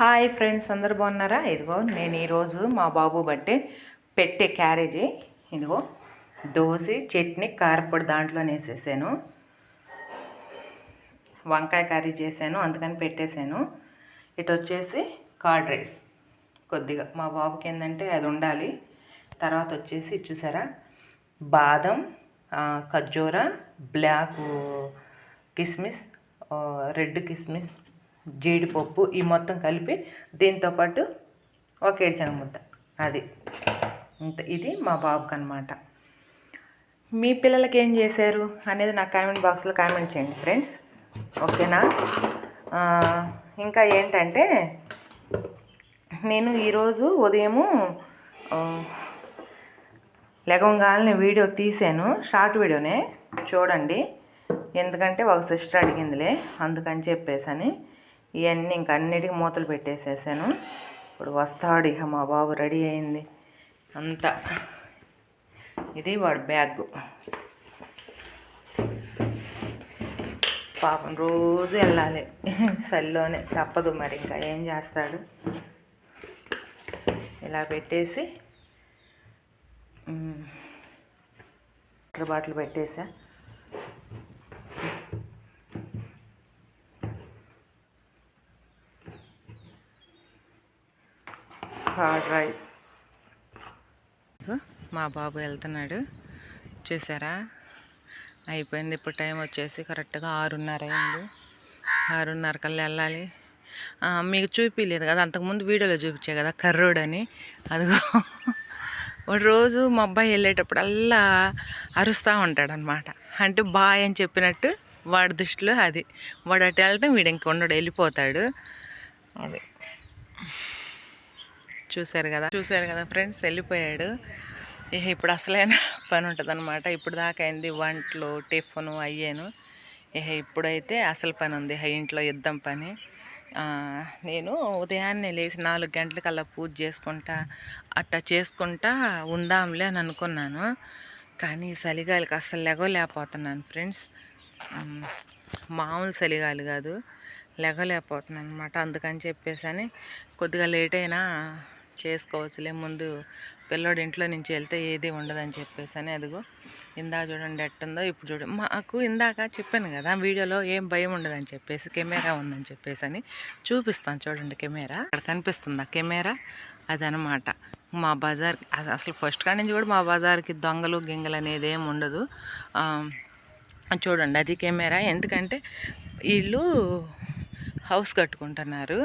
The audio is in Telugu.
హాయ్ ఫ్రెండ్స్, అందరు బాగున్నారా? ఇదిగో నేను ఈరోజు మా బాబు బట్టే పెట్టే క్యారేజీ ఇదిగో దోశ చట్నీ కారపొడి దాంట్లోనే వేసేసాను. వంకాయ కర్రీ చేశాను, అందుకని పెట్టేశాను. ఇటు వచ్చేసి కర్డ్ రైస్ కొద్దిగా మా బాబుకి ఏంటంటే అది ఉండాలి. తర్వాత వచ్చేసి చూసారా, బాదం, ఖర్జూర, బ్లాక్ కిస్మిస్, రెడ్ కిస్మిస్, జీడిపప్పు ఈ మొత్తం కలిపి దీంతోపాటు ఒక ఏడుశనగ ముద్ద, అది ఇది మా బాబుకి అనమాట. మీ పిల్లలకి ఏం చేశారు అనేది నాకు కామెంట్ బాక్స్లో కామెంట్ చేయండి ఫ్రెండ్స్, ఓకేనా? ఇంకా ఏంటంటే నేను ఈరోజు ఉదయము లెగంగానే వీడియో తీసాను, షార్ట్ వీడియోనే చూడండి. ఎందుకంటే ఒక సిస్టర్ అడిగిందిలే, అందుకని చెప్పేసని ఇవన్నీ ఇంక అన్నిటికీ మూతలు పెట్టేసేసాను. ఇప్పుడు వస్తాడు ఇక మా బాబు, రెడీ అయింది అంతా. ఇది వాడు బ్యాగ్. పాపం రోజు వెళ్ళాలి చలిలోనే, తప్పదు మరి, ఇంకా ఏం చేస్తాడు. ఇలా పెట్టేసి వాటర్ బాటిల్ పెట్టేసా. Curd rice. మా బాబు వెళ్తున్నాడు, చూసారా? అయిపోయింది. ఇప్పుడు టైం వచ్చేసి కరెక్ట్గా 6:30 అయింది. 6:30 కల్లా వెళ్ళాలి. మీకు చూపించలేదు కదా, అంతకుముందు వీడియోలో చూపించే కదా కర్రోడని. అదిగో వాడు రోజు మా అబ్బాయి వెళ్ళేటప్పుడల్లా అరుస్తూ ఉంటాడనమాట. అంటే బాయ్ అని చెప్పినట్టు వాడి దృష్టిలో అది. వాడు అటు వెళ్ళటం, వీడు ఇంక ఉండడు, వెళ్ళిపోతాడు. అది చూశారు కదా ఫ్రెండ్స్, వెళ్ళిపోయాడు. ఇక ఇప్పుడు అసలైన పని ఉంటుంది అనమాట. ఇప్పుడు దాకా అయింది వంటలు, టిఫను అయ్యాను. ఇక ఇప్పుడైతే అసలు పని ఉంది, ఇంట్లో యుద్ధం పని. నేను ఉదయాన్నే లేచి 4 గంటలకల్లా పూజ చేసుకుంటా అట్టా చేసుకుంటా ఉందాంలే అని అనుకున్నాను. కానీ చలిగాలికి అస్సలు లెగలేకపోతున్నాను ఫ్రెండ్స్. మామూలు చలిగాలి కాదు, లెగలేకపోతున్నాను అనమాట. అందుకని చెప్పేసి కొద్దిగా లేట్ అయినా చేసుకోవచ్చులే, ముందు పిల్లోడు ఇంట్లో నుంచి వెళ్తే ఏది ఉండదని చెప్పేసి అదిగో ఇందాక చూడండి ఎట్టుందో. ఇప్పుడు చూడండి, మాకు ఇందాక చెప్పాను కదా వీడియోలో ఏం భయం ఉండదని చెప్పేసి, కెమెరా ఉందని చెప్పేసి అని చూపిస్తాను చూడండి. కెమెరా అక్కడ కనిపిస్తుందా కెమెరా? అదనమాట మా బజార్. అసలు ఫస్ట్ కాడి నుంచి కూడా మా బజార్కి దొంగలు గింగలు అనేది ఏమి ఉండదు. చూడండి, అది కెమెరా. ఎందుకంటే వీళ్ళు హౌస్ కట్టుకుంటున్నారు,